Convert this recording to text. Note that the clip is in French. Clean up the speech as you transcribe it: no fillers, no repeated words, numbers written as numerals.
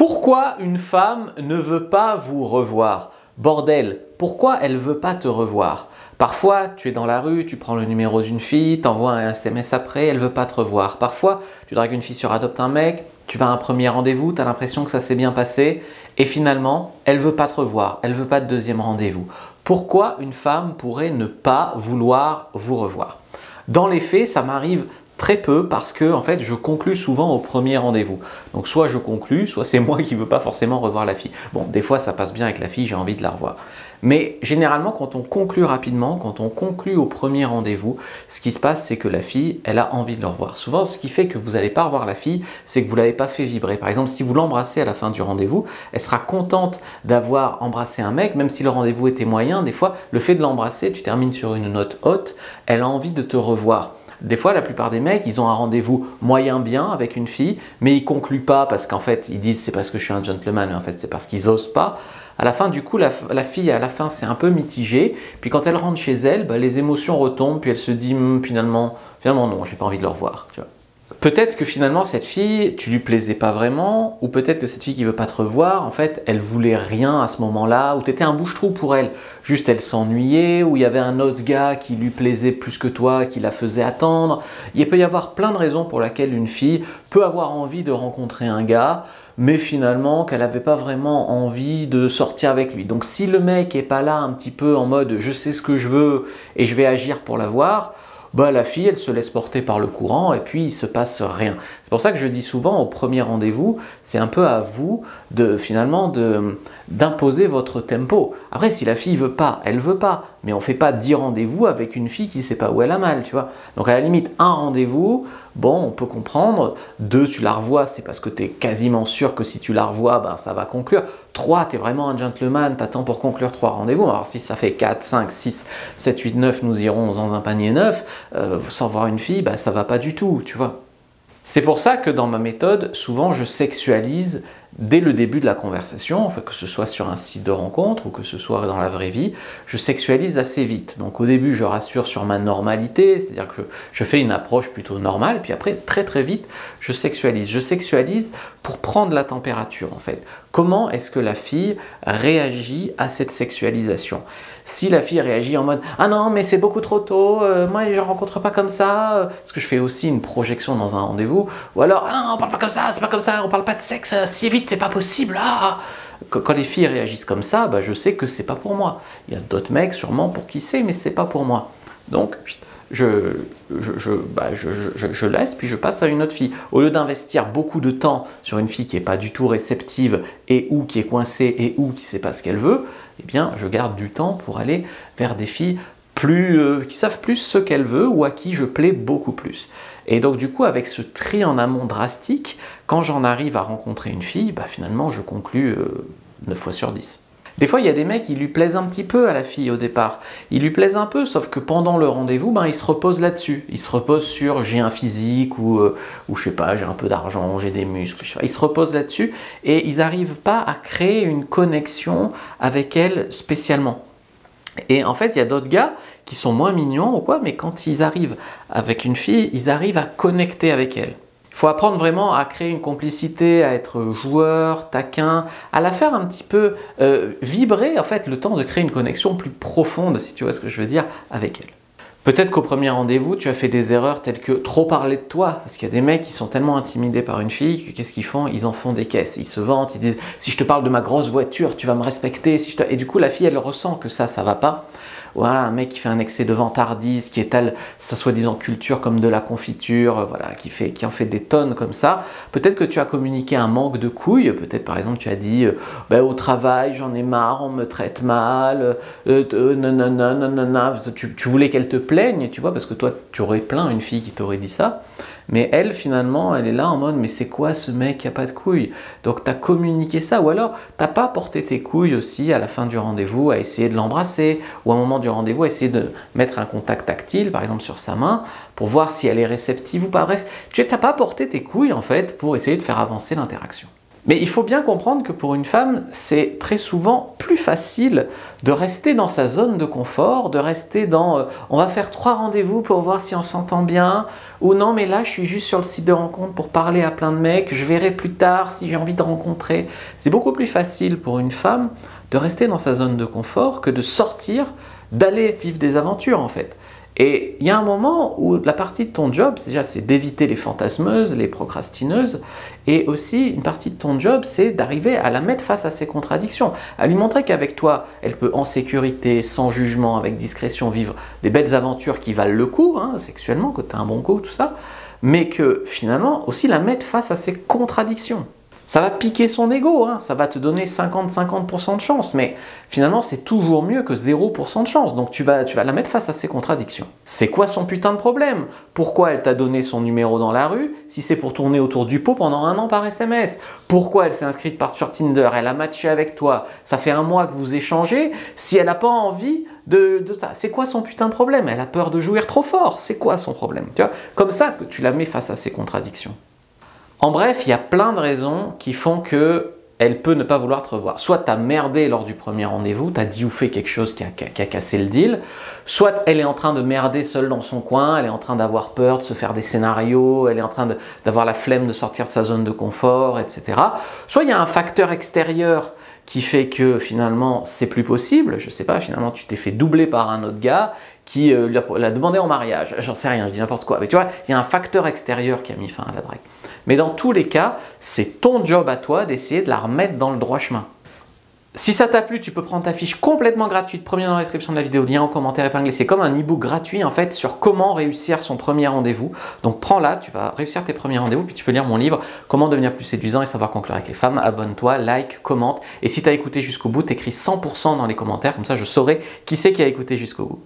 Pourquoi une femme ne veut pas vous revoir? Bordel, pourquoi elle ne veut pas te revoir? Parfois, tu es dans la rue, tu prends le numéro d'une fille, t'envoies un SMS après, elle ne veut pas te revoir. Parfois, tu dragues une fille sur Adopte un mec, tu vas à un premier rendez-vous, tu as l'impression que ça s'est bien passé et finalement, elle ne veut pas te revoir, elle ne veut pas de deuxième rendez-vous. Pourquoi une femme pourrait ne pas vouloir vous revoir? Dans les faits, ça m'arrive très peu parce que en fait, je conclue souvent au premier rendez-vous. Donc soit je conclue, soit c'est moi qui ne veux pas forcément revoir la fille. Bon, des fois ça passe bien avec la fille, j'ai envie de la revoir. Mais généralement, quand on conclut rapidement, quand on conclut au premier rendez-vous, ce qui se passe, c'est que la fille, elle a envie de le revoir. Souvent, ce qui fait que vous n'allez pas revoir la fille, c'est que vous ne l'avez pas fait vibrer. Par exemple, si vous l'embrassez à la fin du rendez-vous, elle sera contente d'avoir embrassé un mec, même si le rendez-vous était moyen. Des fois, le fait de l'embrasser, tu termines sur une note haute, elle a envie de te revoir. Des fois, la plupart des mecs, ils ont un rendez-vous moyen bien avec une fille, mais ils concluent pas parce qu'en fait, ils disent c'est parce que je suis un gentleman, mais en fait, c'est parce qu'ils osent pas. À la fin, du coup, la fille, à la fin, c'est un peu mitigé. Puis quand elle rentre chez elle, bah, les émotions retombent, puis elle se dit finalement non, j'ai pas envie de le revoir. Tu vois. Peut-être que finalement cette fille, tu lui plaisais pas vraiment, ou peut-être que cette fille qui veut pas te revoir, en fait, elle voulait rien à ce moment-là, ou tu étais un bouche-trou pour elle. Juste elle s'ennuyait, ou il y avait un autre gars qui lui plaisait plus que toi, qui la faisait attendre. Il peut y avoir plein de raisons pour lesquelles une fille peut avoir envie de rencontrer un gars, mais finalement qu'elle n'avait pas vraiment envie de sortir avec lui. Donc si le mec est pas là un petit peu en mode je sais ce que je veux et je vais agir pour l'avoir, bah, la fille, elle se laisse porter par le courant et puis il se passe rien. C'est pour ça que je dis souvent au premier rendez-vous, c'est un peu à vous de finalement d'imposer votre tempo. Après, si la fille veut pas, elle veut pas, mais on fait pas 10 rendez-vous avec une fille qui sait pas où elle a mal, tu vois. Donc à la limite, un rendez-vous, bon, on peut comprendre. 2, tu la revois, c'est parce que tu es quasiment sûr que si tu la revois, ben, ça va conclure. 3, tu es vraiment un gentleman, t'attends pour conclure 3 rendez-vous. Alors si ça fait 4, 5, 6, 7, 8, 9, nous irons dans un panier neuf, sans voir une fille, ben, ça va pas du tout, tu vois. C'est pour ça que dans ma méthode, souvent je sexualise dès le début de la conversation, enfin, que ce soit sur un site de rencontre ou que ce soit dans la vraie vie, je sexualise assez vite. Donc au début, je rassure sur ma normalité, c'est-à-dire que je fais une approche plutôt normale, puis après, très très vite, je sexualise. Je sexualise pour prendre la température en fait. Comment est-ce que la fille réagit à cette sexualisation? Si la fille réagit en mode « Ah non, mais c'est beaucoup trop tôt, moi je ne rencontre pas comme ça », parce que je fais aussi une projection dans un rendez-vous, ou alors « Ah non, on parle pas comme ça, c'est pas comme ça, on parle pas de sexe si vite, c'est pas possible, ah !» Quand les filles réagissent comme ça, bah, je sais que c'est pas pour moi. Il y a d'autres mecs sûrement pour qui c'est, mais c'est pas pour moi. Donc, je laisse, puis je passe à une autre fille. Au lieu d'investir beaucoup de temps sur une fille qui n'est pas du tout réceptive et ou qui est coincée et ou qui ne sait pas ce qu'elle veut, eh bien, je garde du temps pour aller vers des filles qui savent plus ce qu'elles veulent ou à qui je plais beaucoup plus. Et donc du coup, avec ce tri en amont drastique, quand j'en arrive à rencontrer une fille, bah, finalement, je conclus 9 fois sur 10. Des fois, il y a des mecs qui lui plaisent un petit peu à la fille au départ. Ils lui plaisent un peu, sauf que pendant le rendez-vous, ben, il se repose là-dessus. Il se repose sur j'ai un physique ou je sais pas, j'ai un peu d'argent, j'ai des muscles. Je sais pas. Il se repose là-dessus et ils n'arrivent pas à créer une connexion avec elle spécialement. Et en fait, il y a d'autres gars qui sont moins mignons ou quoi, mais quand ils arrivent avec une fille, ils arrivent à connecter avec elle. Il faut apprendre vraiment à créer une complicité, à être joueur, taquin, à la faire un petit peu vibrer, en fait, le temps de créer une connexion plus profonde, si tu vois ce que je veux dire, avec elle. Peut-être qu'au premier rendez-vous, tu as fait des erreurs telles que trop parler de toi, parce qu'il y a des mecs qui sont tellement intimidés par une fille que qu'est-ce qu'ils font? Ils en font des caisses, ils se vantent, ils disent « si je te parle de ma grosse voiture, tu vas me respecter ». Et du coup, la fille, elle ressent que ça va pas. Voilà, un mec qui fait un excès de vantardise, qui étale sa soi-disant culture comme de la confiture, voilà, qui en fait des tonnes comme ça. Peut-être que tu as communiqué un manque de couilles, peut-être par exemple tu as dit au travail j'en ai marre, on me traite mal, tu voulais qu'elle te plaigne, tu vois, parce que toi tu aurais plaint une fille qui t'aurait dit ça. Mais elle, finalement, elle est là en mode « mais c'est quoi ce mec qui a pas de couilles ?» Donc, tu as communiqué ça. Ou alors, tu n'as pas porté tes couilles aussi à la fin du rendez-vous à essayer de l'embrasser ou à un moment du rendez-vous à essayer de mettre un contact tactile, par exemple sur sa main, pour voir si elle est réceptive ou pas. Bref, tu n'as pas porté tes couilles, en fait, pour essayer de faire avancer l'interaction. Mais il faut bien comprendre que pour une femme, c'est très souvent plus facile de rester dans sa zone de confort, de rester dans on va faire 3 rendez-vous pour voir si on s'entend bien, ou non mais là je suis juste sur le site de rencontre pour parler à plein de mecs, je verrai plus tard si j'ai envie de rencontrer. C'est beaucoup plus facile pour une femme de rester dans sa zone de confort que de sortir, d'aller vivre des aventures en fait. Et il y a un moment où la partie de ton job, déjà c'est d'éviter les fantasmeuses, les procrastineuses, et aussi une partie de ton job, c'est d'arriver à la mettre face à ses contradictions, à lui montrer qu'avec toi, elle peut en sécurité, sans jugement, avec discrétion, vivre des belles aventures qui valent le coup, hein, sexuellement, que tu as un bon coup, tout ça, mais que finalement aussi la mettre face à ses contradictions. Ça va piquer son ego, hein, ça va te donner 50-50% de chance, mais finalement c'est toujours mieux que 0% de chance, donc tu vas la mettre face à ses contradictions. C'est quoi son putain de problème? Pourquoi elle t'a donné son numéro dans la rue si c'est pour tourner autour du pot pendant 1 an par SMS? Pourquoi elle s'est inscrite sur Tinder, elle a matché avec toi, ça fait 1 mois que vous échangez, si elle n'a pas envie de ça? C'est quoi son putain de problème? Elle a peur de jouir trop fort, c'est quoi son problème? Tu vois, comme ça que tu la mets face à ses contradictions. En bref, il y a plein de raisons qui font qu'elle peut ne pas vouloir te revoir. Soit tu as merdé lors du premier rendez-vous, tu as dit ou fait quelque chose qui a cassé le deal, soit elle est en train de merder seule dans son coin, elle est en train d'avoir peur de se faire des scénarios, elle est en train d'avoir la flemme de sortir de sa zone de confort, etc. Soit il y a un facteur extérieur qui fait que finalement c'est plus possible, je sais pas, finalement tu t'es fait doubler par un autre gars qui l'a demandé en mariage, j'en sais rien, je dis n'importe quoi, mais tu vois, il y a un facteur extérieur qui a mis fin à la drague. Mais dans tous les cas, c'est ton job à toi d'essayer de la remettre dans le droit chemin. Si ça t'a plu, tu peux prendre ta fiche complètement gratuite, premier dans la description de la vidéo, lien en commentaire épinglé. C'est comme un e-book gratuit en fait sur comment réussir son premier rendez-vous. Donc prends-la, tu vas réussir tes premiers rendez-vous, puis tu peux lire mon livre Comment devenir plus séduisant et savoir conclure avec les femmes. Abonne-toi, like, commente. Et si tu as écouté jusqu'au bout, t'écris 100% dans les commentaires, comme ça je saurai qui c'est qui a écouté jusqu'au bout.